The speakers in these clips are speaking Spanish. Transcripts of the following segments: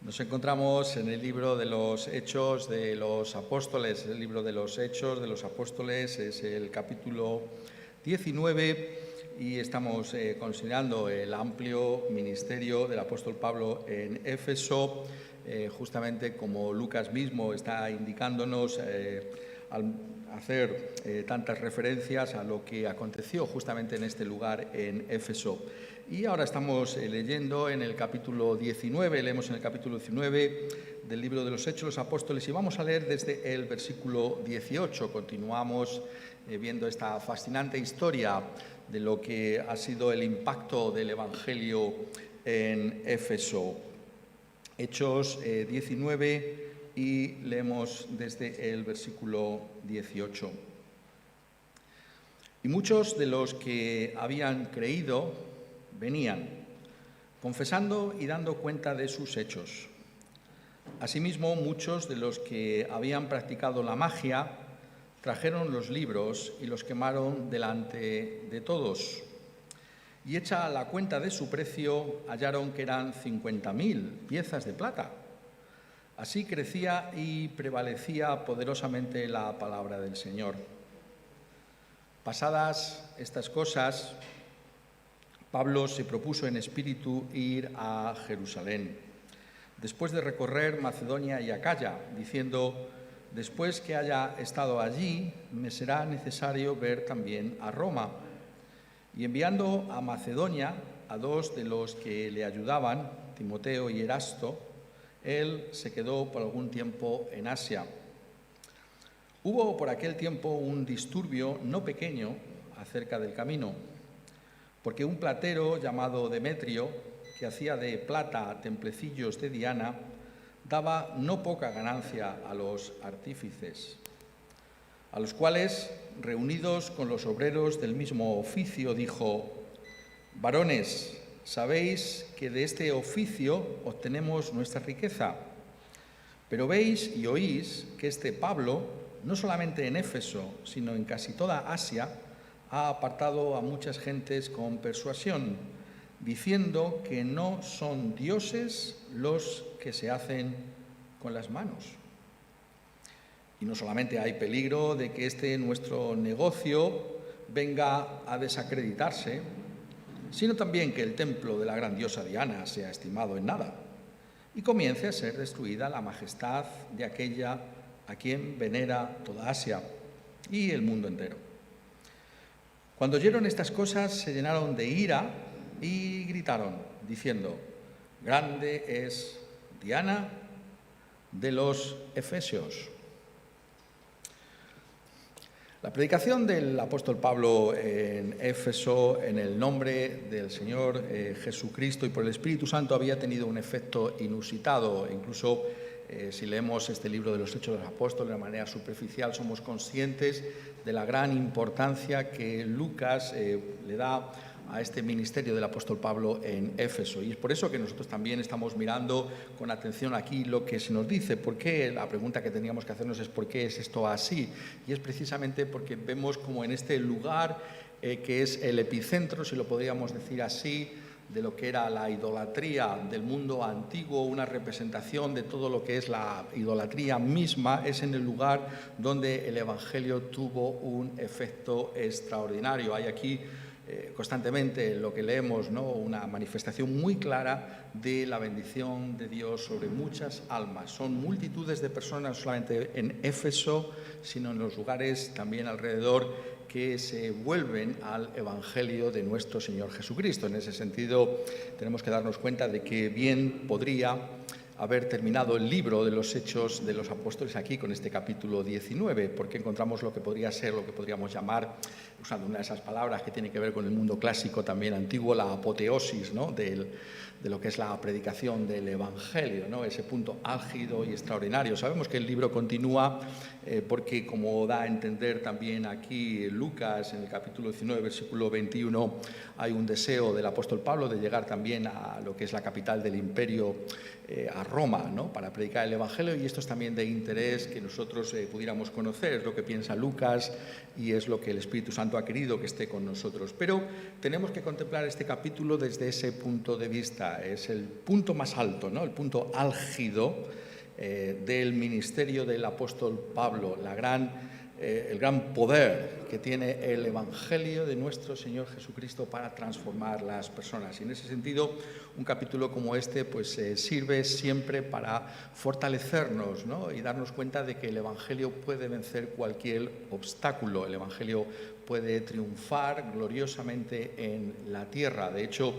Nos encontramos en el libro de los Hechos de los Apóstoles. El libro de los Hechos de los Apóstoles es el capítulo 19 y estamos considerando el amplio ministerio del apóstol Pablo en Éfeso, justamente como Lucas mismo está indicándonos al hacer tantas referencias a lo que aconteció justamente en este lugar en Éfeso. Y ahora estamos leyendo en el capítulo 19, leemos en el capítulo 19 del libro de los Hechos de los Apóstoles y vamos a leer desde el versículo 18. Continuamos viendo esta fascinante historia de lo que ha sido el impacto del Evangelio en Éfeso. Hechos 19 y leemos desde el versículo 18. Y muchos de los que habían creído venían, confesando y dando cuenta de sus hechos. Asimismo, muchos de los que habían practicado la magia trajeron los libros y los quemaron delante de todos. Y hecha la cuenta de su precio, hallaron que eran 50.000 piezas de plata. Así crecía y prevalecía poderosamente la palabra del Señor. Pasadas estas cosas, Pablo se propuso en espíritu ir a Jerusalén, después de recorrer Macedonia y Acaya, diciendo: después que haya estado allí, me será necesario ver también a Roma. Y enviando a Macedonia a dos de los que le ayudaban, Timoteo y Erasto, él se quedó por algún tiempo en Asia. Hubo por aquel tiempo un disturbio no pequeño acerca del camino, porque un platero llamado Demetrio, que hacía de plata templecillos de Diana, daba no poca ganancia a los artífices, a los cuales, reunidos con los obreros del mismo oficio, dijo: varones, sabéis que de este oficio obtenemos nuestra riqueza, pero veis y oís que este Pablo, no solamente en Éfeso, sino en casi toda Asia, ha apartado a muchas gentes con persuasión, diciendo que no son dioses los que se hacen con las manos. Y no solamente hay peligro de que este nuestro negocio venga a desacreditarse, sino también que el templo de la gran diosa Diana sea estimado en nada y comience a ser destruida la majestad de aquella a quien venera toda Asia y el mundo entero. Cuando oyeron estas cosas, se llenaron de ira y gritaron, diciendo: grande es Diana de los Efesios. La predicación del apóstol Pablo en Éfeso, en el nombre del Señor Jesucristo y por el Espíritu Santo, había tenido un efecto inusitado. Incluso si leemos este libro de los Hechos de los Apóstoles de manera superficial, somos conscientes de la gran importancia que Lucas le da a este ministerio del apóstol Pablo en Éfeso. Y es por eso que nosotros también estamos mirando con atención aquí lo que se nos dice. ¿Por qué? La pregunta que teníamos que hacernos es ¿por qué es esto así? Y es precisamente porque vemos como en este lugar que es el epicentro, si lo podríamos decir así, de lo que era la idolatría del mundo antiguo, una representación de todo lo que es la idolatría misma, es en el lugar donde el Evangelio tuvo un efecto extraordinario. Hay aquí constantemente lo que leemos, ¿no?, una manifestación muy clara de la bendición de Dios sobre muchas almas. Son multitudes de personas, no solamente en Éfeso, sino en los lugares también alrededor, que se vuelven al Evangelio de nuestro Señor Jesucristo. En ese sentido, tenemos que darnos cuenta de que bien podría haber terminado el libro de los Hechos de los Apóstoles aquí con este capítulo 19, porque encontramos lo que podría ser, lo que podríamos llamar, usando una de esas palabras que tiene que ver con el mundo clásico también antiguo, la apoteosis, ¿no?, de lo que es la predicación del Evangelio, ¿no?, ese punto álgido y extraordinario. Sabemos que el libro continúa porque, como da a entender también aquí Lucas en el capítulo 19, versículo 21, hay un deseo del apóstol Pablo de llegar también a lo que es la capital del imperio, a Roma, ¿no?, para predicar el Evangelio, y esto es también de interés que nosotros pudiéramos conocer, es lo que piensa Lucas y es lo que el Espíritu Santo Santo ha querido que esté con nosotros. Pero tenemos que contemplar este capítulo desde ese punto de vista. Es el punto más alto, ¿no? El punto álgido del ministerio del apóstol Pablo, el gran poder que tiene el Evangelio de nuestro Señor Jesucristo para transformar las personas. Y en ese sentido, un capítulo como este pues, sirve siempre para fortalecernos, ¿no? Y darnos cuenta de que el Evangelio puede vencer cualquier obstáculo. El Evangelio puede triunfar gloriosamente en la tierra. De hecho,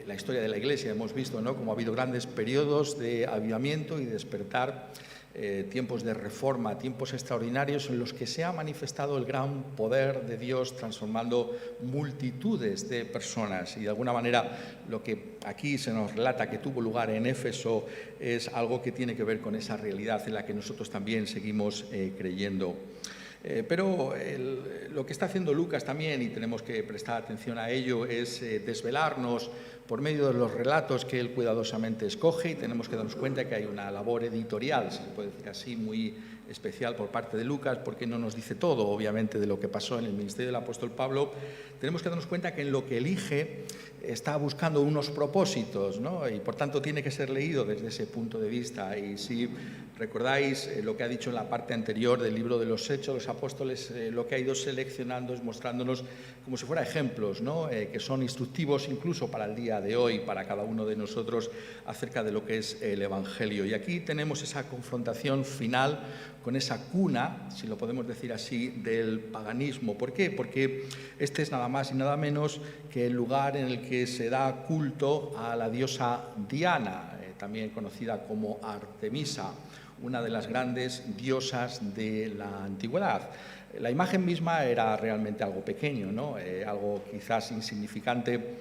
la historia de la Iglesia hemos visto, ¿no?, cómo ha habido grandes periodos de avivamiento y despertar, tiempos de reforma, tiempos extraordinarios en los que se ha manifestado el gran poder de Dios transformando multitudes de personas. Y de alguna manera lo que aquí se nos relata que tuvo lugar en Éfeso es algo que tiene que ver con esa realidad en la que nosotros también seguimos creyendo. Pero lo que está haciendo Lucas también, y tenemos que prestar atención a ello, es desvelarnos por medio de los relatos que él cuidadosamente escoge, y tenemos que darnos cuenta que hay una labor editorial, si se puede decir así, muy especial por parte de Lucas, porque no nos dice todo, obviamente, de lo que pasó en el ministerio del apóstol Pablo. Tenemos que darnos cuenta que en lo que elige está buscando unos propósitos, ¿no? Y por tanto tiene que ser leído desde ese punto de vista. Y si recordáis lo que ha dicho en la parte anterior del libro de los Hechos, los apóstoles lo que ha ido seleccionando es mostrándonos como si fuera ejemplos, ¿no? Que son instructivos incluso para el día de hoy, para cada uno de nosotros, acerca de lo que es el Evangelio. Y aquí tenemos esa confrontación final con esa cuna, si lo podemos decir así, del paganismo. ¿Por qué? Porque este es nada más y nada menos que el lugar en el que se da culto a la diosa Diana, también conocida como Artemisa, una de las grandes diosas de la antigüedad. La imagen misma era realmente algo pequeño, ¿no? Algo quizás insignificante.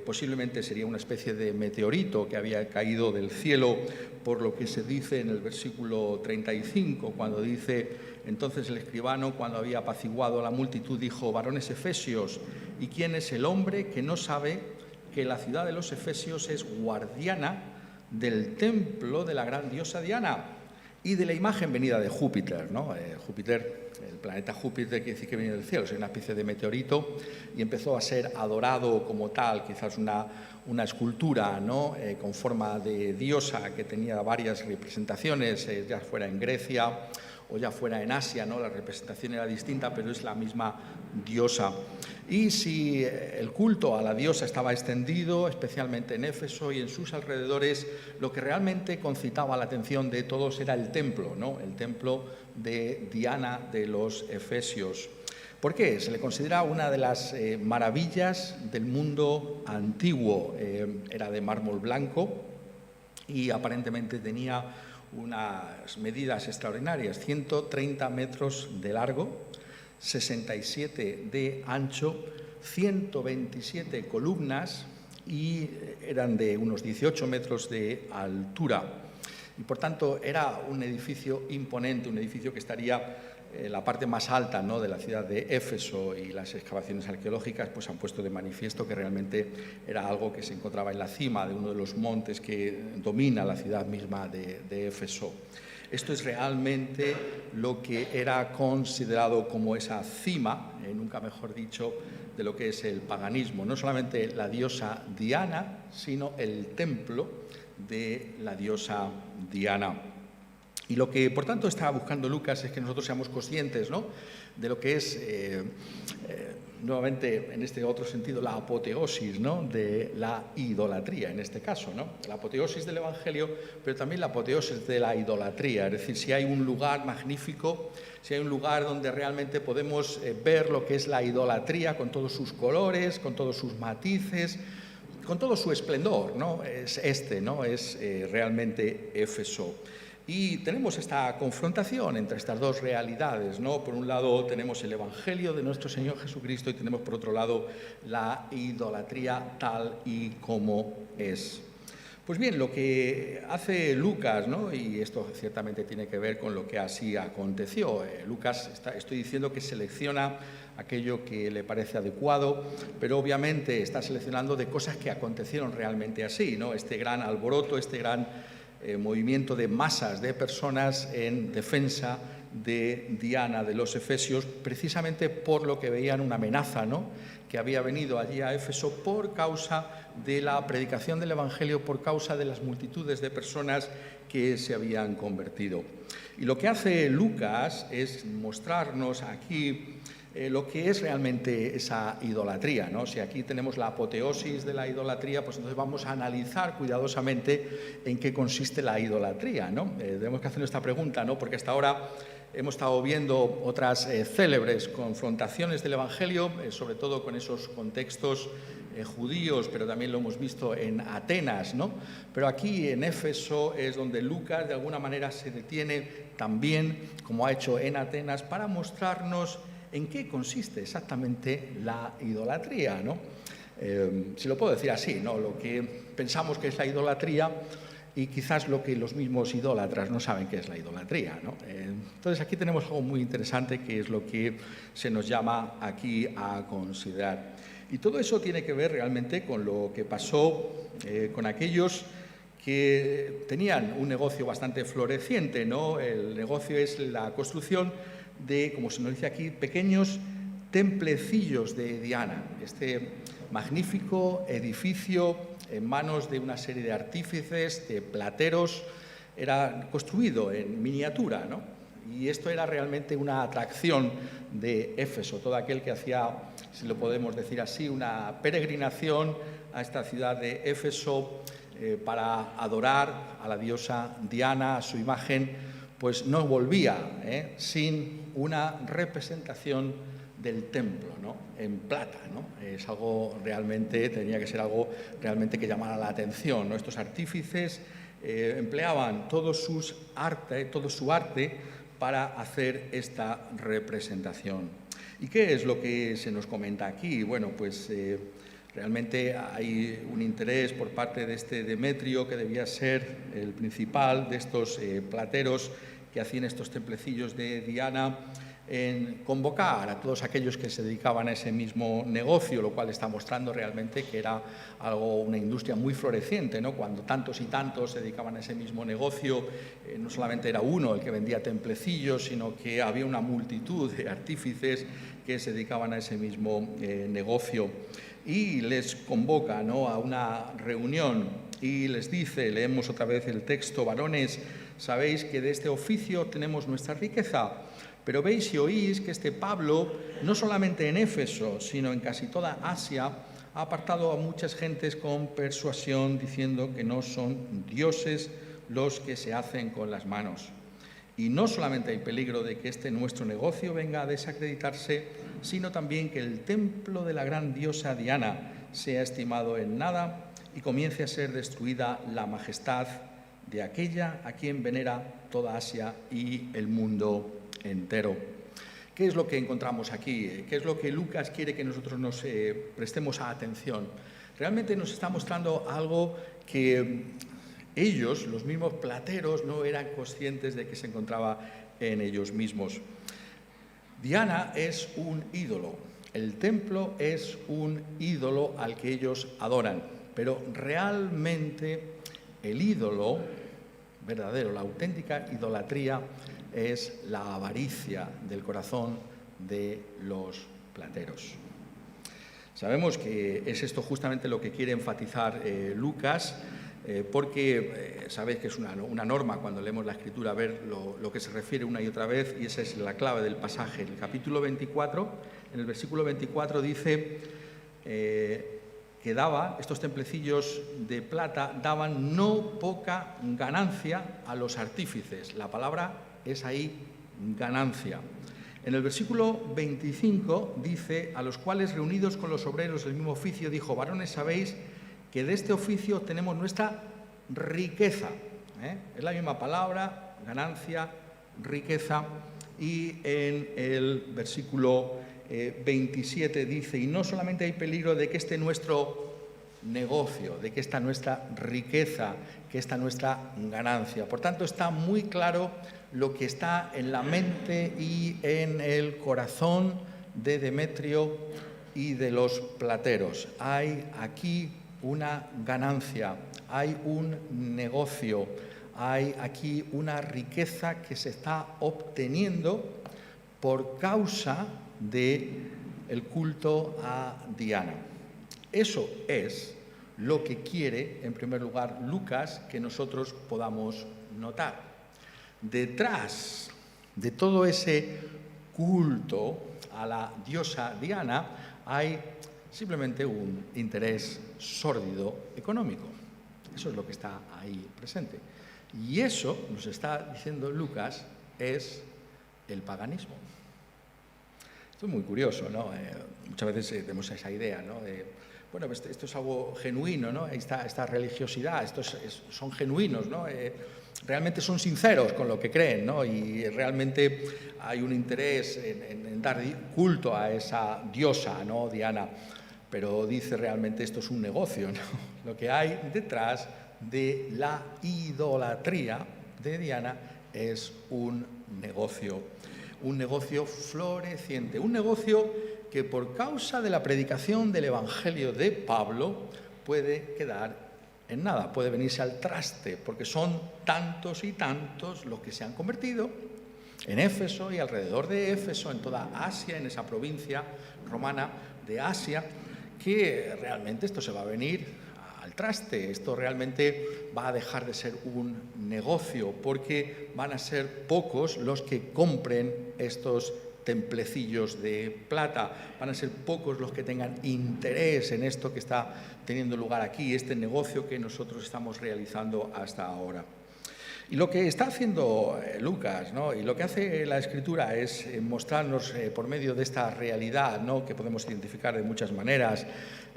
Posiblemente sería una especie de meteorito que había caído del cielo, por lo que se dice en el versículo 35, cuando dice: entonces el escribano, cuando había apaciguado a la multitud, dijo: varones efesios, ¿y quién es el hombre que no sabe que la ciudad de los efesios es guardiana del templo de la gran diosa Diana y de la imagen venida de Júpiter, ¿no? Júpiter, el planeta Júpiter, quiere decir que viene del cielo, es una especie de meteorito, y empezó a ser adorado como tal, quizás una escultura, ¿no? Con forma de diosa, que tenía varias representaciones, ya fuera en Grecia o ya fuera en Asia, ¿no? La representación era distinta, pero es la misma diosa. Y si el culto a la diosa estaba extendido, especialmente en Éfeso y en sus alrededores, lo que realmente concitaba la atención de todos era el templo, ¿no? El templo de Diana de los Efesios. ¿Por qué? Se le considera una de las maravillas del mundo antiguo. Era de mármol blanco y aparentemente tenía unas medidas extraordinarias: 130 metros de largo, 67 de ancho, 127 columnas y eran de unos 18 metros de altura. Y por tanto era un edificio imponente, un edificio que estaría en la parte más alta, ¿no?, de la ciudad de Éfeso, y las excavaciones arqueológicas pues han puesto de manifiesto que realmente era algo que se encontraba en la cima de uno de los montes que domina la ciudad misma de Éfeso. Esto es realmente lo que era considerado como esa cima, nunca mejor dicho, de lo que es el paganismo. No solamente la diosa Diana, sino el templo de la diosa Diana. Y lo que, por tanto, está buscando Lucas es que nosotros seamos conscientes, ¿no?, de lo que es, nuevamente, en este otro sentido, la apoteosis, ¿no?, de la idolatría, en este caso, ¿no? La apoteosis del Evangelio, pero también la apoteosis de la idolatría. Es decir, si hay un lugar magnífico, si hay un lugar donde realmente podemos ver lo que es la idolatría con todos sus colores, con todos sus matices, con todo su esplendor, ¿no? Es ¿no? Es realmente Éfeso. Y tenemos esta confrontación entre estas dos realidades, ¿no? Por un lado tenemos el Evangelio de nuestro Señor Jesucristo y tenemos por otro lado la idolatría tal y como es. Pues bien, lo que hace Lucas, ¿no?, y esto ciertamente tiene que ver con lo que así aconteció. Lucas estoy diciendo que selecciona aquello que le parece adecuado, pero obviamente está seleccionando de cosas que acontecieron realmente así, ¿no? Este gran alboroto, este gran movimiento de masas de personas en defensa de Diana de los efesios, precisamente por lo que veían una amenaza, ¿no?, que había venido allí a Éfeso por causa de la predicación del Evangelio, por causa de las multitudes de personas que se habían convertido. Y lo que hace Lucas es mostrarnos aquí lo que es realmente esa idolatría, ¿no? Si aquí tenemos la apoteosis de la idolatría, pues entonces vamos a analizar cuidadosamente en qué consiste la idolatría, ¿no? Tenemos que hacernos esta pregunta, ¿no?, porque hasta ahora hemos estado viendo otras célebres confrontaciones del Evangelio, sobre todo con esos contextos judíos, pero también lo hemos visto en Atenas, ¿no? Pero aquí en Éfeso es donde Lucas de alguna manera se detiene también, como ha hecho en Atenas, para mostrarnos en qué consiste exactamente la idolatría, ¿no? Si lo puedo decir así, ¿no?, lo que pensamos que es la idolatría y quizás lo que los mismos idólatras no saben qué es la idolatría, ¿no? Entonces aquí tenemos algo muy interesante que es lo que se nos llama aquí a considerar. Y todo eso tiene que ver realmente con lo que pasó con aquellos que tenían un negocio bastante floreciente, ¿no? El negocio es la construcción de, como se nos dice aquí, pequeños templecillos de Diana, este magnífico edificio en manos de una serie de artífices, de plateros, era construido en miniatura, ¿no? Y esto era realmente una atracción de Éfeso, todo aquel que hacía, si lo podemos decir así, una peregrinación a esta ciudad de Éfeso para adorar a la diosa Diana, a su imagen, pues no volvía sin una representación del templo, ¿no?, en plata, ¿no? Es algo realmente, tenía que ser algo realmente que llamara la atención, ¿no? Estos artífices empleaban todo su arte para hacer esta representación. ¿Y qué es lo que se nos comenta aquí? Bueno, pues realmente hay un interés por parte de este Demetrio, que debía ser el principal de estos plateros que hacían estos templecillos de Diana, en convocar a todos aquellos que se dedicaban a ese mismo negocio, lo cual está mostrando realmente que era una industria muy floreciente, ¿no? Cuando tantos y tantos se dedicaban a ese mismo negocio, no solamente era uno el que vendía templecillos, sino que había una multitud de artífices que se dedicaban a ese mismo negocio. Y les convoca, ¿no?, a una reunión y les dice, leemos otra vez el texto: varones, sabéis que de este oficio tenemos nuestra riqueza, pero veis y oís que este Pablo, no solamente en Éfeso, sino en casi toda Asia, ha apartado a muchas gentes con persuasión, diciendo que no son dioses los que se hacen con las manos. Y no solamente hay peligro de que este nuestro negocio venga a desacreditarse, sino también que el templo de la gran diosa Diana sea estimado en nada y comience a ser destruida la majestad de aquella a quien venera toda Asia y el mundo entero. ¿Qué es lo que encontramos aquí? ¿Qué es lo que Lucas quiere que nosotros nos prestemos atención? Realmente nos está mostrando algo que ellos, los mismos plateros, no eran conscientes de que se encontraba en ellos mismos. Diana es un ídolo, el templo es un ídolo al que ellos adoran, pero realmente el ídolo verdadero, la auténtica idolatría, es la avaricia del corazón de los plateros. Sabemos que es esto justamente lo que quiere enfatizar Lucas, porque sabéis que es una norma cuando leemos la Escritura ver lo que se refiere una y otra vez, y esa es la clave del pasaje. En el capítulo 24, en el versículo 24 dice que estos templecillos de plata daban no poca ganancia a los artífices. La palabra es ahí ganancia. En el versículo 25 dice: a los cuales, reunidos con los obreros del mismo oficio, dijo: varones, sabéis que de este oficio tenemos nuestra riqueza. Es la misma palabra, ganancia, riqueza. Y en el versículo 27 dice: y no solamente hay peligro de que este nuestro negocio, de que esta nuestra riqueza, que esta nuestra ganancia. Por tanto, está muy claro lo que está en la mente y en el corazón de Demetrio y de los plateros. Hay aquí una ganancia, hay un negocio, hay aquí una riqueza que se está obteniendo por causa del culto a Diana. Eso es lo que quiere, en primer lugar, Lucas que nosotros podamos notar. Detrás de todo ese culto a la diosa Diana hay simplemente un interés sórdido económico. Eso es lo que está ahí presente. Y eso, nos está diciendo Lucas, es el paganismo. Esto es muy curioso, ¿no? Muchas veces tenemos esa idea, ¿no? Bueno, esto es algo genuino, ¿no? Esta religiosidad, son genuinos, ¿no? Realmente son sinceros con lo que creen, ¿no? Y realmente hay un interés en dar culto a esa diosa, ¿no? Diana. Pero dice realmente esto es un negocio, ¿no? Lo que hay detrás de la idolatría de Diana es un negocio floreciente, un negocio que por causa de la predicación del Evangelio de Pablo puede quedar en nada, puede venirse al traste, porque son tantos y tantos los que se han convertido en Éfeso y alrededor de Éfeso, en toda Asia, en esa provincia romana de Asia, que realmente esto se va a venir al traste, esto realmente va a dejar de ser un negocio, porque van a ser pocos los que compren estos templecillos de plata, van a ser pocos los que tengan interés en esto que está teniendo lugar aquí, este negocio que nosotros estamos realizando hasta ahora. Y lo que está haciendo Lucas, ¿no? Y lo que hace la Escritura es mostrarnos por medio de esta realidad, ¿no? Que podemos identificar de muchas maneras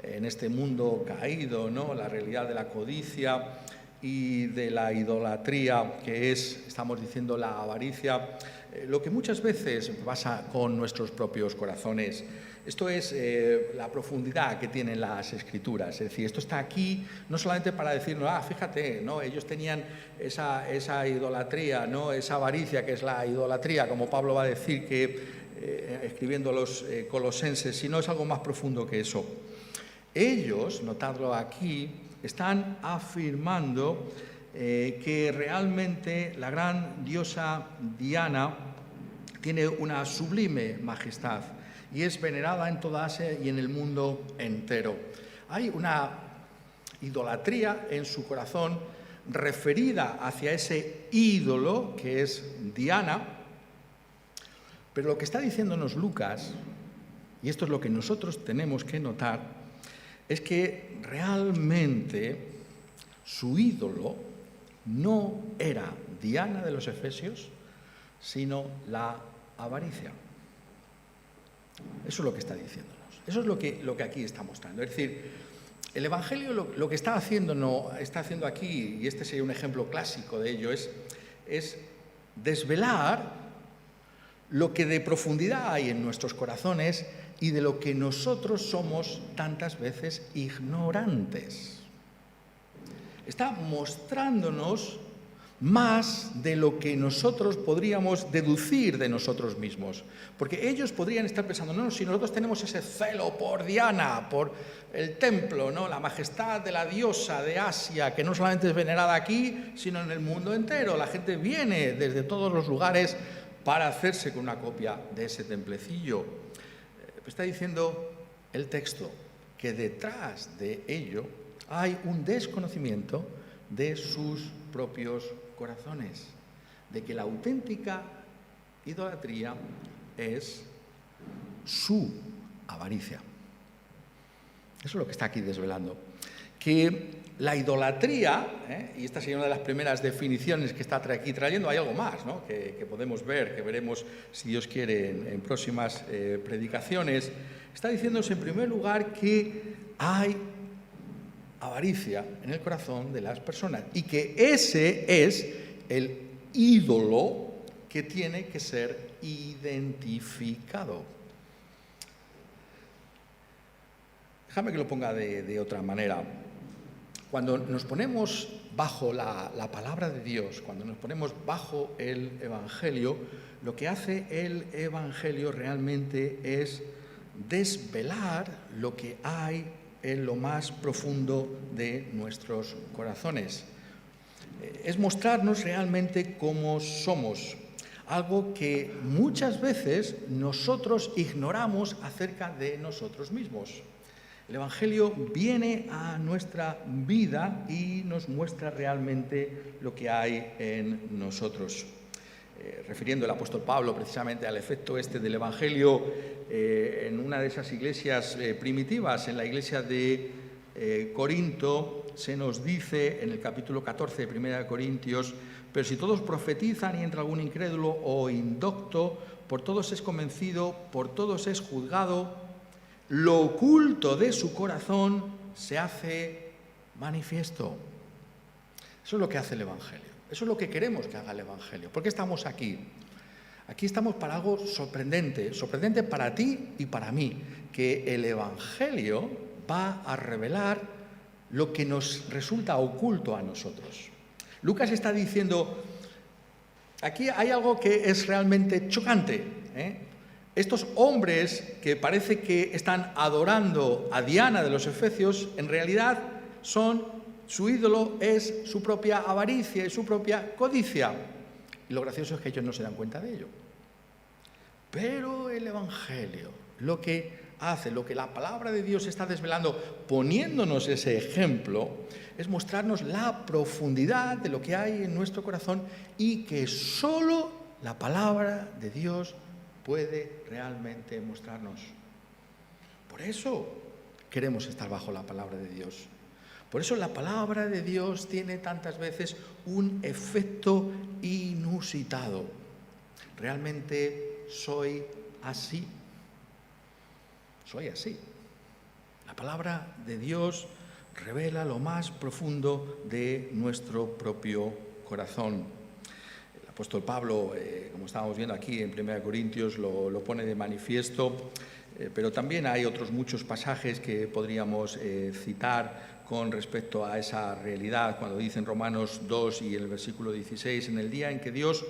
en este mundo caído, ¿no? La realidad de la codicia y de la idolatría, que es, estamos diciendo, la avaricia, lo que muchas veces pasa con nuestros propios corazones. Esto es la profundidad que tienen las Escrituras, es decir, esto está aquí no solamente para decirnos, fíjate, ¿no? Ellos tenían esa idolatría, ¿no? Esa avaricia que es la idolatría, como Pablo va a decir que escribiendo a los colosenses, sino es algo más profundo que eso. Ellos, notadlo aquí, están afirmando que realmente la gran diosa Diana tiene una sublime majestad y es venerada en toda Asia y en el mundo entero. Hay una idolatría en su corazón referida hacia ese ídolo que es Diana, pero lo que está diciéndonos Lucas, y esto es lo que nosotros tenemos que notar, es que realmente su ídolo no era Diana de los Efesios, sino la avaricia. Eso es lo que está diciéndonos. Eso es lo que aquí está mostrando. Es decir, el Evangelio lo que está haciendo aquí, y este sería un ejemplo clásico de ello, es desvelar lo que de profundidad hay en nuestros corazones y de lo que nosotros somos tantas veces ignorantes. Está mostrándonos más de lo que nosotros podríamos deducir de nosotros mismos. Porque ellos podrían estar pensando, no, si nosotros tenemos ese celo por Diana, por el templo, ¿no? La majestad de la diosa de Asia, que no solamente es venerada aquí, sino en el mundo entero. La gente viene desde todos los lugares para hacerse con una copia de ese templecillo. Está diciendo el texto que detrás de ello hay un desconocimiento de sus propios corazones, de que la auténtica idolatría es su avaricia. Eso es lo que está aquí desvelando. Que la idolatría, y esta sería una de las primeras definiciones que está aquí trayendo, hay algo más, ¿no? que podemos ver, que veremos, si Dios quiere, en próximas predicaciones. Está diciéndose en primer lugar que hay avaricia en el corazón de las personas y que ese es el ídolo que tiene que ser identificado. Déjame que lo ponga de otra manera. Cuando nos ponemos bajo la palabra de Dios, cuando nos ponemos bajo el Evangelio, lo que hace el Evangelio realmente es desvelar lo que hay en lo más profundo de nuestros corazones. es mostrarnos realmente cómo somos, algo que muchas veces nosotros ignoramos acerca de nosotros mismos. El Evangelio viene a nuestra vida y nos muestra realmente lo que hay en nosotros. Refiriendo el apóstol Pablo precisamente al efecto este del Evangelio en una de esas iglesias primitivas, en la iglesia de Corinto, se nos dice en el capítulo 14 de 1 Corintios: pero si todos profetizan y entra algún incrédulo o indocto, por todos es convencido, por todos es juzgado, lo oculto de su corazón se hace manifiesto. Eso es lo que hace el Evangelio. Eso es lo que queremos que haga el Evangelio. ¿Por qué estamos aquí? Aquí estamos para algo sorprendente para ti y para mí, que el Evangelio va a revelar lo que nos resulta oculto a nosotros. Lucas está diciendo, aquí hay algo que es realmente chocante, Estos hombres que parece que están adorando a Diana de los Efesios, en realidad su ídolo es su propia avaricia y su propia codicia. Y lo gracioso es que ellos no se dan cuenta de ello. Pero el Evangelio, lo que hace, lo que la palabra de Dios está desvelando, poniéndonos ese ejemplo, es mostrarnos la profundidad de lo que hay en nuestro corazón y que solo la palabra de Dios puede realmente mostrarnos. Por eso queremos estar bajo la palabra de Dios. Por eso la palabra de Dios tiene tantas veces un efecto inusitado. Realmente soy así. Soy así. La palabra de Dios revela lo más profundo de nuestro propio corazón. El apóstol Pablo, como estábamos viendo aquí en 1 Corintios, lo pone de manifiesto, pero también hay otros muchos pasajes que podríamos citar con respecto a esa realidad, cuando dice en Romanos 2 y el versículo 16, en el día en que Dios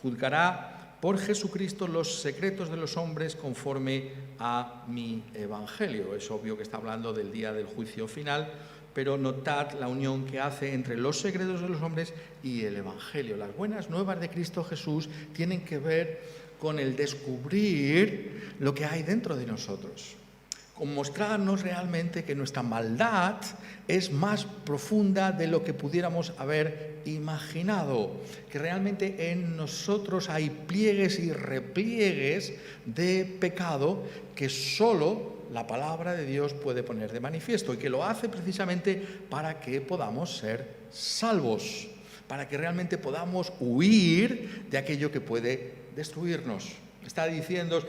juzgará por Jesucristo los secretos de los hombres conforme a mi evangelio. Es obvio que está hablando del día del juicio final, pero notad la unión que hace entre los secretos de los hombres y el evangelio. Las buenas nuevas de Cristo Jesús tienen que ver con el descubrir lo que hay dentro de nosotros, con mostrarnos realmente que nuestra maldad es más profunda de lo que pudiéramos haber imaginado, que realmente en nosotros hay pliegues y repliegues de pecado que solo la palabra de Dios puede poner de manifiesto, y que lo hace precisamente para que podamos ser salvos, para que realmente podamos huir de aquello que puede destruirnos. Está diciendo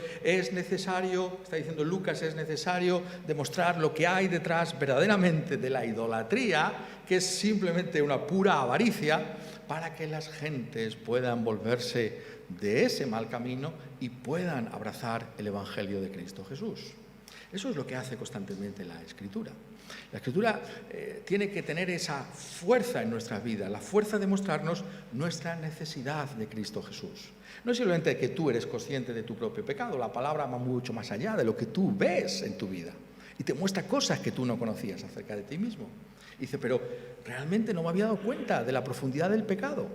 Lucas, es necesario demostrar lo que hay detrás verdaderamente de la idolatría, que es simplemente una pura avaricia, para que las gentes puedan volverse de ese mal camino y puedan abrazar el Evangelio de Cristo Jesús. Eso es lo que hace constantemente la Escritura. La Escritura tiene que tener esa fuerza en nuestra vida, la fuerza de mostrarnos nuestra necesidad de Cristo Jesús. No es simplemente que tú eres consciente de tu propio pecado, la palabra va mucho más allá de lo que tú ves en tu vida y te muestra cosas que tú no conocías acerca de ti mismo. Y dice, pero realmente no me había dado cuenta de la profundidad del pecado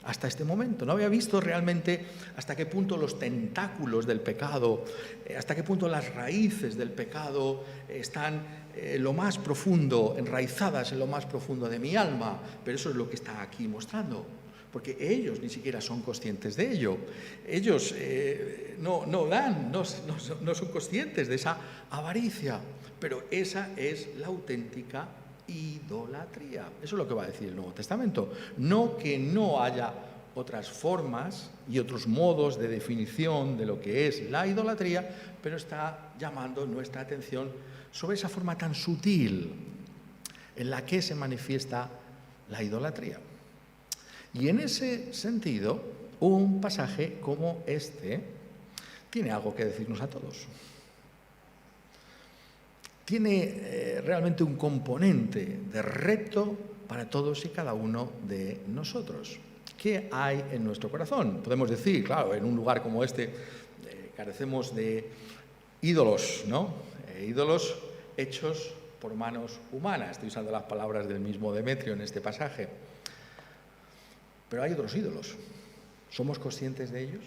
hasta este momento. No había visto realmente hasta qué punto los tentáculos del pecado, hasta qué punto las raíces del pecado están lo más profundo, enraizadas en lo más profundo de mi alma. Pero eso es lo que está aquí mostrando, porque ellos ni siquiera son conscientes de ello. Ellos no son conscientes de esa avaricia, pero esa es la auténtica idolatría. Eso es lo que va a decir el Nuevo Testamento. No que no haya otras formas y otros modos de definición de lo que es la idolatría, pero está llamando nuestra atención sobre esa forma tan sutil en la que se manifiesta la idolatría. Y en ese sentido, un pasaje como este tiene algo que decirnos a todos. Tiene realmente un componente de reto para todos y cada uno de nosotros. ¿Qué hay en nuestro corazón? Podemos decir, claro, en un lugar como este carecemos de ídolos, ¿no? Ídolos hechos por manos humanas. Estoy usando las palabras del mismo Demetrio en este pasaje. Pero hay otros ídolos. ¿Somos conscientes de ellos?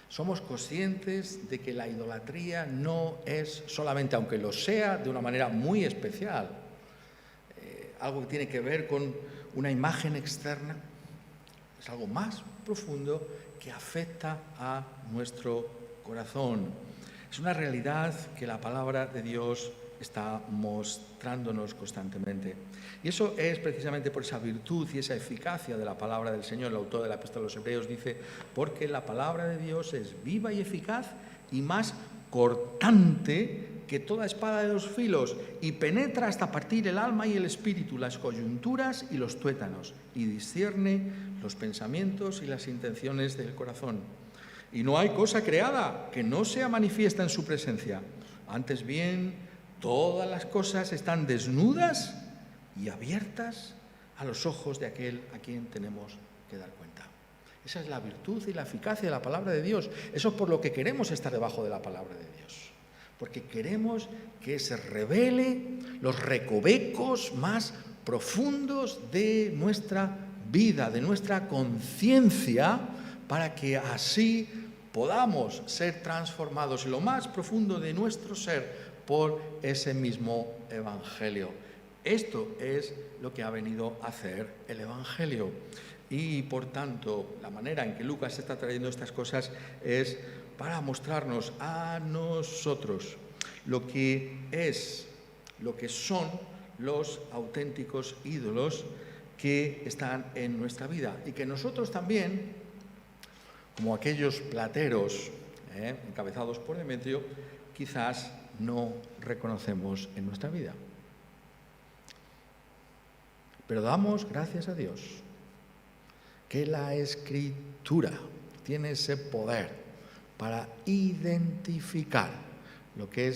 Somos conscientes de que la idolatría no es solamente, aunque lo sea de una manera muy especial, algo que tiene que ver con una imagen externa, es algo más profundo que afecta a nuestro corazón. Es una realidad que la palabra de Dios está mostrándonos constantemente. Y eso es precisamente por esa virtud y esa eficacia de la palabra del Señor. El autor de la Epístola a los Hebreos dice: porque la palabra de Dios es viva y eficaz y más cortante que toda espada de dos filos, y penetra hasta partir el alma y el espíritu, las coyunturas y los tuétanos, y discierne los pensamientos y las intenciones del corazón. Y no hay cosa creada que no sea manifiesta en su presencia. Antes bien, todas las cosas están desnudas y abiertas a los ojos de aquel a quien tenemos que dar cuenta. Esa es la virtud y la eficacia de la palabra de Dios. Eso es por lo que queremos estar debajo de la palabra de Dios. Porque queremos que se revele los recovecos más profundos de nuestra vida, de nuestra conciencia, para que así podamos ser transformados en lo más profundo de nuestro ser por ese mismo Evangelio. Esto es lo que ha venido a hacer el Evangelio. Y por tanto, la manera en que Lucas está trayendo estas cosas es para mostrarnos a nosotros lo que son los auténticos ídolos que están en nuestra vida, y que nosotros también, como aquellos plateros encabezados por Demetrio, quizás no reconocemos en nuestra vida. Pero damos gracias a Dios que la Escritura tiene ese poder para identificar lo que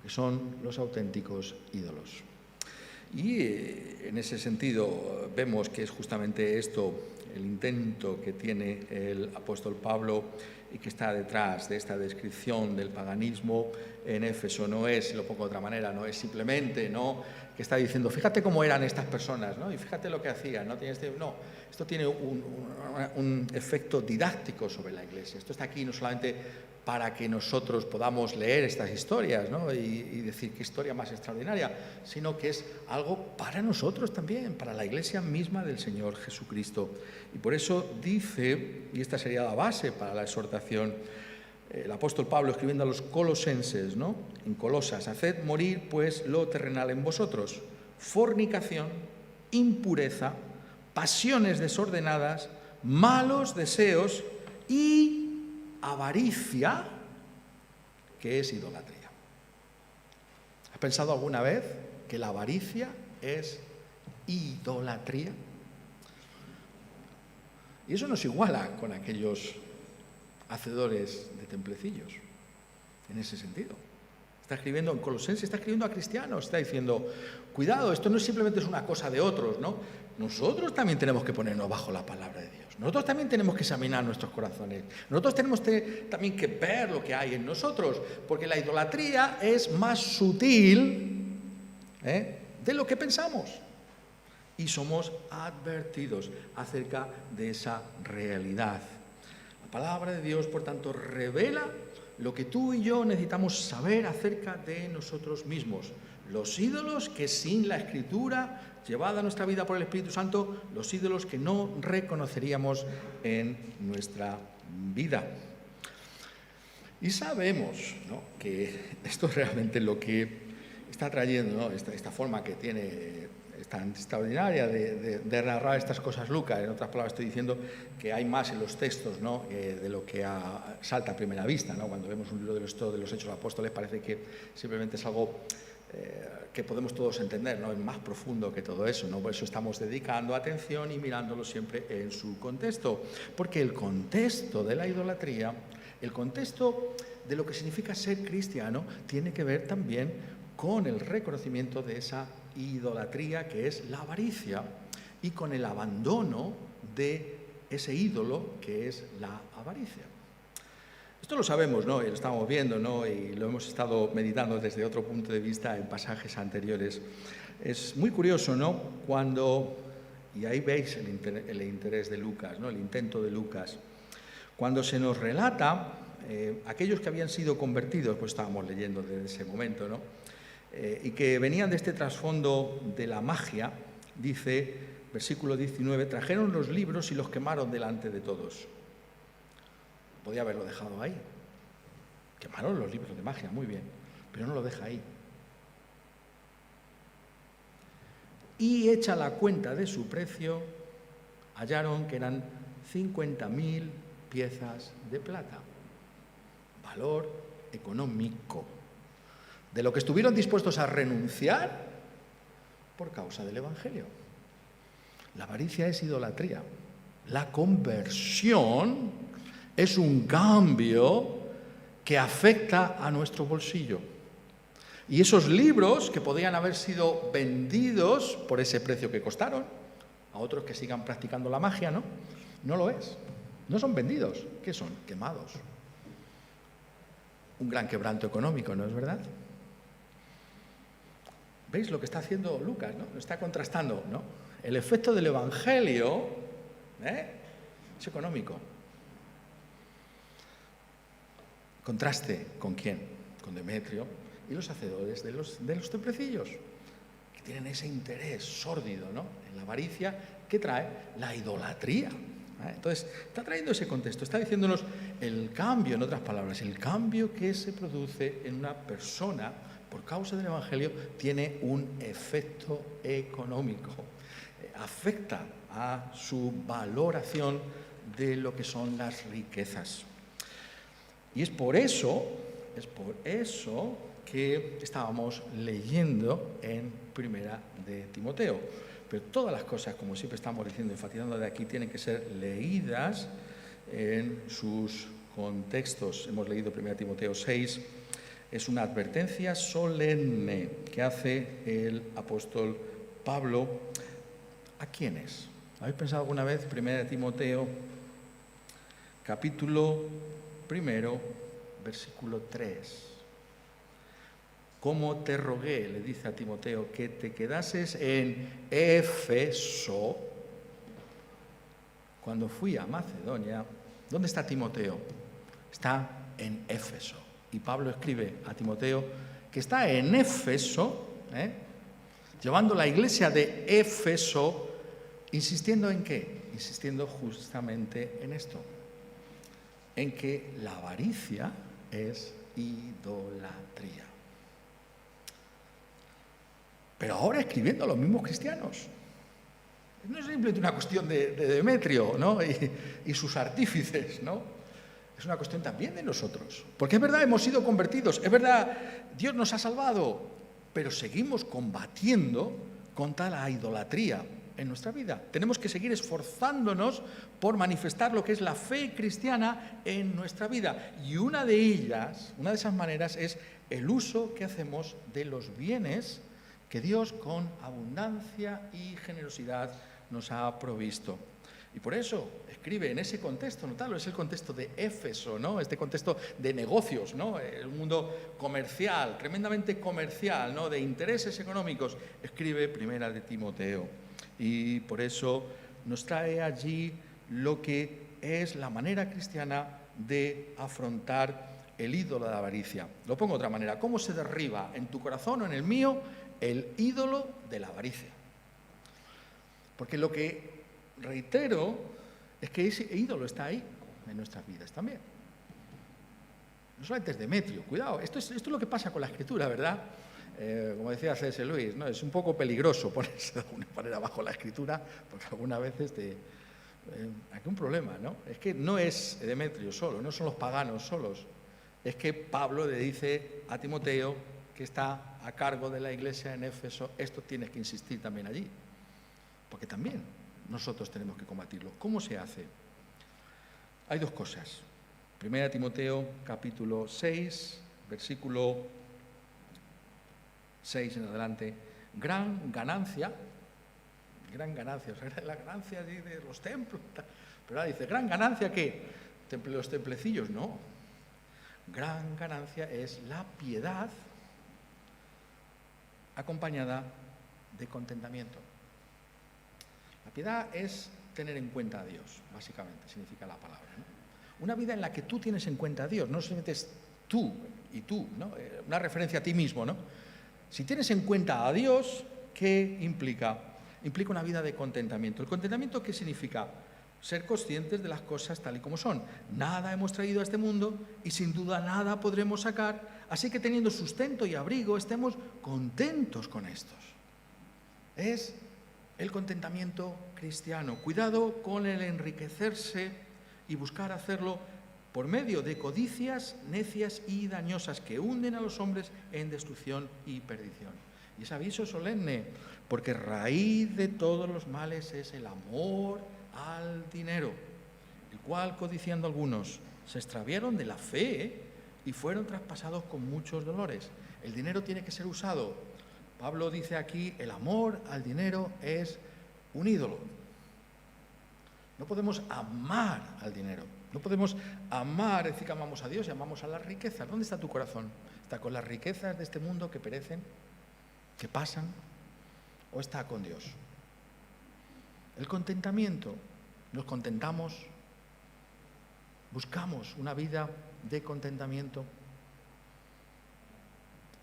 son los auténticos ídolos. Y en ese sentido vemos que es justamente esto el intento que tiene el apóstol Pablo y que está detrás de esta descripción del paganismo en Éfeso. No es, lo pongo de otra manera, no es simplemente que está diciendo, fíjate cómo eran estas personas, ¿no? Y fíjate lo que hacían, ¿no? Esto tiene un efecto didáctico sobre la Iglesia. Esto está aquí no solamente para que nosotros podamos leer estas historias, ¿no? y decir qué historia más extraordinaria, sino que es algo para nosotros también, para la Iglesia misma del Señor Jesucristo. Y por eso dice, y esta sería la base para la exhortación, el apóstol Pablo escribiendo a los colosenses, ¿no? En Colosas: haced morir pues lo terrenal en vosotros, fornicación, impureza, pasiones desordenadas, malos deseos y avaricia, que es idolatría. ¿Has pensado alguna vez que la avaricia es idolatría? Y eso nos iguala con aquellos hacedores de templecillos, en ese sentido. Está escribiendo en Colosenses, está escribiendo a cristianos, está diciendo, cuidado, esto no simplemente es una cosa de otros, ¿no? Nosotros también tenemos que ponernos bajo la palabra de Dios. Nosotros también tenemos que examinar nuestros corazones. Nosotros tenemos también que ver lo que hay en nosotros, porque la idolatría es más sutil de lo que pensamos. Y somos advertidos acerca de esa realidad. La palabra de Dios, por tanto, revela lo que tú y yo necesitamos saber acerca de nosotros mismos. Los ídolos que sin la Escritura, llevada a nuestra vida por el Espíritu Santo, los ídolos que no reconoceríamos en nuestra vida. Y sabemos, ¿no?, que esto es realmente lo que está trayendo, ¿no?, esta forma que tiene tan extraordinaria de narrar estas cosas Lucas. En otras palabras, estoy diciendo que hay más en los textos, ¿no?, de lo que salta a primera vista, ¿no? Cuando vemos un libro de los Hechos de los Apóstoles parece que simplemente es algo que podemos todos entender, ¿no? Es más profundo que todo eso, ¿no? Por eso estamos dedicando atención y mirándolo siempre en su contexto, porque el contexto de la idolatría, el contexto de lo que significa ser cristiano, tiene que ver también con el reconocimiento de esa idolatría que es la avaricia y con el abandono de ese ídolo que es la avaricia. Esto lo sabemos, ¿no? Y lo estamos viendo, ¿no? Y lo hemos estado meditando desde otro punto de vista en pasajes anteriores. Es muy curioso, ¿no?, cuando Y ahí veis el interés de Lucas, ¿no? El intento de Lucas. Cuando se nos relata, aquellos que habían sido convertidos, pues estábamos leyendo desde ese momento, ¿no? Y que venían de este trasfondo de la magia, dice, versículo 19, trajeron los libros y los quemaron delante de todos. Podía haberlo dejado ahí. Quemaron los libros de magia, muy bien, pero no lo deja ahí. Y hecha la cuenta de su precio, hallaron que eran 50.000 piezas de plata. Valor económico. De lo que estuvieron dispuestos a renunciar por causa del Evangelio. La avaricia es idolatría. La conversión es un cambio que afecta a nuestro bolsillo. Y esos libros que podían haber sido vendidos por ese precio que costaron, a otros que sigan practicando la magia, ¿no? No lo es. No son vendidos. ¿Qué son? Quemados. Un gran quebranto económico, ¿no es verdad? ¿Veis lo que está haciendo Lucas, ¿no? Lo está contrastando, ¿no? El efecto del Evangelio es económico. Contraste, ¿con quién? Con Demetrio y los hacedores de los templecillos, que tienen ese interés sórdido, ¿no? En la avaricia que trae la idolatría. Entonces, está trayendo ese contexto, está diciéndonos el cambio, en otras palabras, el cambio que se produce en una persona por causa del Evangelio tiene un efecto económico, afecta a su valoración de lo que son las riquezas. Y es por eso que estábamos leyendo en Primera de Timoteo. Pero todas las cosas, como siempre estamos diciendo, enfatizando de aquí, tienen que ser leídas en sus contextos. Hemos leído 1 Timoteo 6, es una advertencia solemne que hace el apóstol Pablo. ¿A quiénes? ¿Habéis pensado alguna vez 1 Timoteo, capítulo 1, versículo 3? Como te rogué, le dice a Timoteo, que te quedases en Éfeso cuando fui a Macedonia. ¿Dónde está Timoteo? Está en Éfeso. Y Pablo escribe a Timoteo que está en Éfeso, llevando la iglesia de Éfeso, insistiendo en ¿qué? Insistiendo justamente en esto, en que la avaricia es idolatría. Pero ahora escribiendo a los mismos cristianos. No es simplemente una cuestión de Demetrio, ¿no? y sus artífices, ¿no? Es una cuestión también de nosotros. Porque es verdad, hemos sido convertidos, es verdad, Dios nos ha salvado, pero seguimos combatiendo contra la idolatría en nuestra vida. Tenemos que seguir esforzándonos por manifestar lo que es la fe cristiana en nuestra vida. Y una de esas maneras es el uso que hacemos de los bienes que Dios con abundancia y generosidad nos ha provisto. Y por eso escribe en ese contexto, notadlo, es el contexto de Éfeso, ¿no? Este contexto de negocios, ¿no? El mundo comercial, tremendamente comercial, ¿no? De intereses económicos. Escribe Primera de Timoteo. Y por eso nos trae allí lo que es la manera cristiana de afrontar el ídolo de la avaricia. Lo pongo de otra manera. ¿Cómo se derriba en tu corazón o en el mío el ídolo de la avaricia? Porque lo que reitero es que ese ídolo está ahí en nuestras vidas también. No solamente es Demetrio, cuidado, esto es lo que pasa con la Escritura, ¿verdad? Como decía C.S. Lewis, ¿no? Es un poco peligroso ponerse de alguna manera bajo la Escritura, porque algunas veces aquí un problema, ¿no? Es que no es Demetrio solo, no son los paganos solos, es que Pablo le dice a Timoteo, que está a cargo de la iglesia en Éfeso, esto tienes que insistir también allí, porque también nosotros tenemos que combatirlo. ¿Cómo se hace? Hay dos cosas. 1 Timoteo, capítulo 6, versículo 6 en adelante. Gran ganancia, o sea, la ganancia de los templos. Pero ahora dice, ¿gran ganancia qué? ¿Los templecillos? No. Gran ganancia es la piedad acompañada de contentamiento. La Piedad es tener en cuenta a Dios, básicamente, significa la palabra, ¿no? Una vida en la que tú tienes en cuenta a Dios, no solamente es tú y tú, ¿no? Una referencia a ti mismo, ¿no? Si tienes en cuenta a Dios, ¿qué implica? Implica una vida de contentamiento. ¿El contentamiento qué significa? Ser conscientes de las cosas tal y como son. Nada hemos traído a este mundo y sin duda nada podremos sacar, así que teniendo sustento y abrigo, estemos contentos con estos. Es el contentamiento cristiano. Cuidado con el enriquecerse y buscar hacerlo por medio de codicias necias y dañosas que hunden a los hombres en destrucción y perdición. Y es aviso solemne, porque raíz de todos los males es el amor al dinero, el cual, codiciando algunos, se extraviaron de la fe y fueron traspasados con muchos dolores. El dinero tiene que ser usado. Pablo dice aquí, el amor al dinero es un ídolo. No podemos amar al dinero, no podemos amar, es decir, que amamos a Dios y amamos a las riquezas. ¿Dónde está tu corazón? ¿Está con las riquezas de este mundo que perecen, que pasan, o está con Dios? El contentamiento, nos contentamos, buscamos una vida de contentamiento,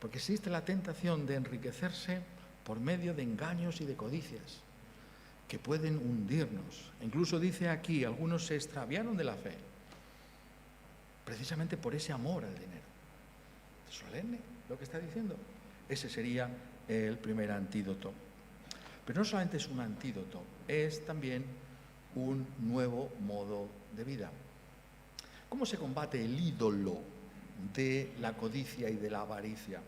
porque existe la tentación de enriquecerse por medio de engaños y de codicias que pueden hundirnos. Incluso dice aquí, algunos se extraviaron de la fe, precisamente por ese amor al dinero. ¿Es solemne lo que está diciendo? Ese sería el primer antídoto. Pero no solamente es un antídoto, es también un nuevo modo de vida. ¿Cómo se combate el ídolo de la codicia y de la avaricia?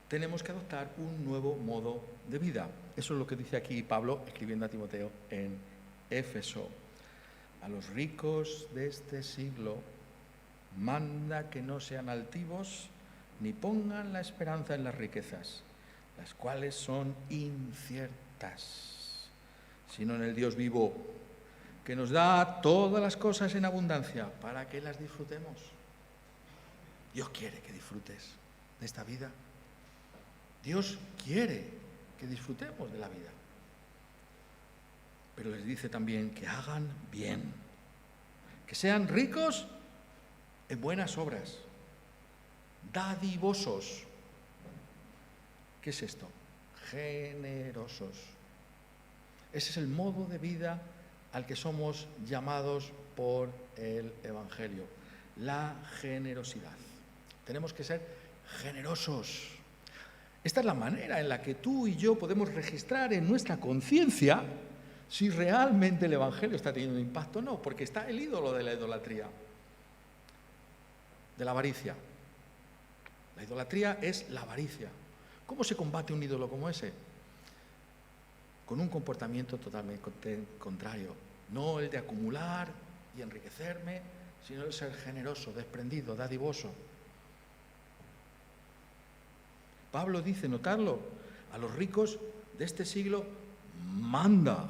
Tenemos que adoptar un nuevo modo de vida. Eso es lo que dice aquí Pablo escribiendo a Timoteo en Éfeso. A los ricos de este siglo manda que no sean altivos ni pongan la esperanza en las riquezas, las cuales son inciertas, sino en el Dios vivo, que nos da todas las cosas en abundancia para que las disfrutemos. Dios quiere que disfrutes de esta vida. Dios quiere que disfrutemos de la vida. Pero les dice también que hagan bien, que sean ricos en buenas obras, dadivosos. ¿Qué es esto? Generosos. Ese es el modo de vida al que somos llamados por el Evangelio, la generosidad. Tenemos que ser generosos. Esta es la manera en la que tú y yo podemos registrar en nuestra conciencia si realmente el Evangelio está teniendo impacto o no, porque está el ídolo de la idolatría, de la avaricia. La idolatría es la avaricia. ¿Cómo se combate un ídolo como ese? Con un comportamiento totalmente contrario. No el de acumular y enriquecerme, sino el ser generoso, desprendido, dadivoso. Pablo dice, notadlo, a los ricos de este siglo manda,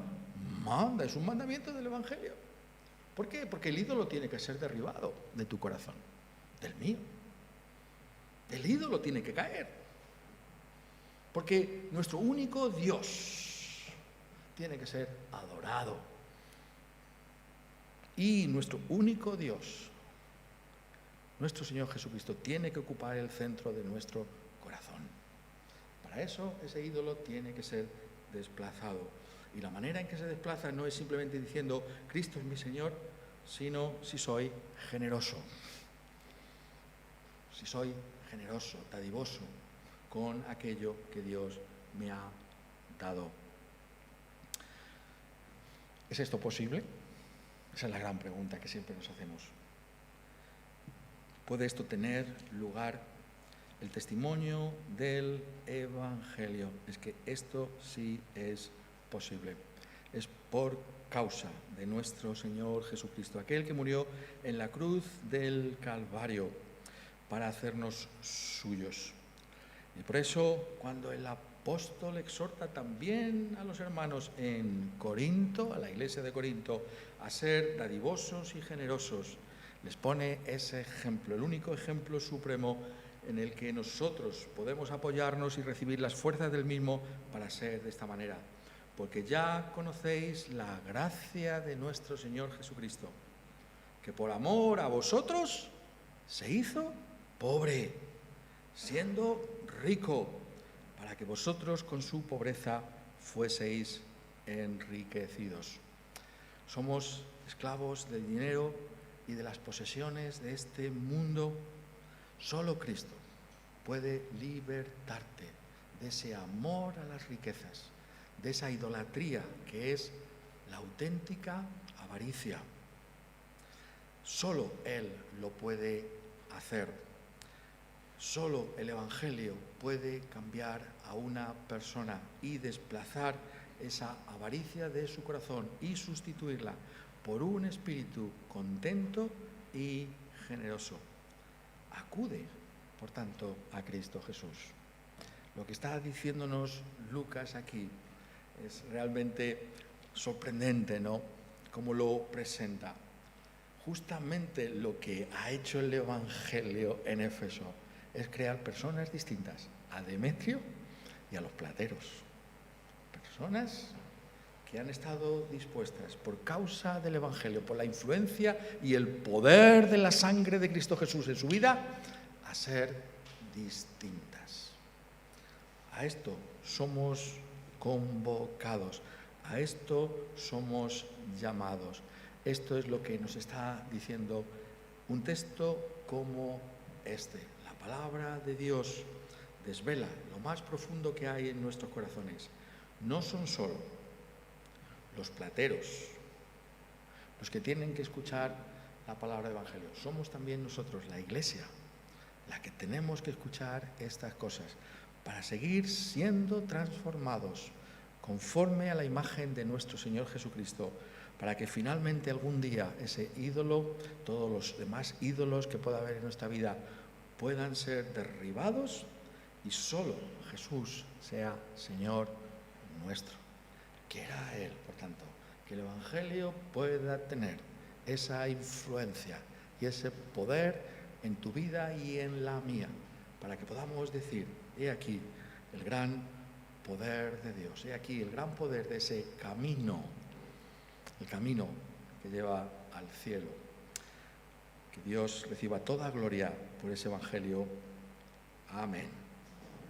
es un mandamiento del Evangelio. ¿Por qué? Porque el ídolo tiene que ser derribado de tu corazón, del mío. El ídolo tiene que caer. Porque nuestro único Dios tiene que ser adorado. Y nuestro único Dios, nuestro Señor Jesucristo, tiene que ocupar el centro de nuestro corazón. Para eso, ese ídolo tiene que ser desplazado. Y la manera en que se desplaza no es simplemente diciendo, Cristo es mi Señor, sino si soy generoso. Si soy generoso, dadivoso, con aquello que Dios me ha dado. ¿Es esto posible? Esa es la gran pregunta que siempre nos hacemos. ¿Puede esto tener lugar? El testimonio del Evangelio es que esto sí es posible. Es por causa de nuestro Señor Jesucristo, aquel que murió en la cruz del Calvario para hacernos suyos. Y por eso, cuando el apóstol exhorta también a los hermanos en Corinto, a la iglesia de Corinto, a ser dadivosos y generosos, les pone ese ejemplo, el único ejemplo supremo en el que nosotros podemos apoyarnos y recibir las fuerzas del mismo para ser de esta manera. porque ya conocéis la gracia de nuestro Señor Jesucristo, que por amor a vosotros se hizo pobre, siendo rico, para que vosotros con su pobreza fueseis enriquecidos. Somos esclavos del dinero y de las posesiones de este mundo. Solo Cristo puede libertarte de ese amor a las riquezas, de esa idolatría que es la auténtica avaricia. Solo Él lo puede hacer. Solo el Evangelio puede cambiar a una persona y desplazar esa avaricia de su corazón y sustituirla por un espíritu contento y generoso. Acude, por tanto, a Cristo Jesús. Lo que está diciéndonos Lucas aquí es realmente sorprendente, ¿no? Cómo lo presenta. Justamente lo que ha hecho el Evangelio en Éfeso es crear personas distintas a Demetrio y a los plateros. Personas que han estado dispuestas por causa del Evangelio, por la influencia y el poder de la sangre de Cristo Jesús en su vida, a ser distintas. A esto somos convocados, a esto somos llamados. Esto es lo que nos está diciendo un texto como este. La palabra de Dios desvela lo más profundo que hay en nuestros corazones. No son solo los plateros los que tienen que escuchar la palabra del Evangelio. Somos también nosotros, la Iglesia, la que tenemos que escuchar estas cosas para seguir siendo transformados conforme a la imagen de nuestro Señor Jesucristo, para que finalmente algún día ese ídolo, todos los demás ídolos que pueda haber en nuestra vida, puedan ser derribados y solo Jesús sea Señor nuestro. Quiera Él, por tanto, que el Evangelio pueda tener esa influencia y ese poder en tu vida y en la mía, para que podamos decir, he aquí el gran poder de Dios, he aquí el gran poder de ese camino, el camino que lleva al cielo. Que Dios reciba toda gloria por ese Evangelio. Amén.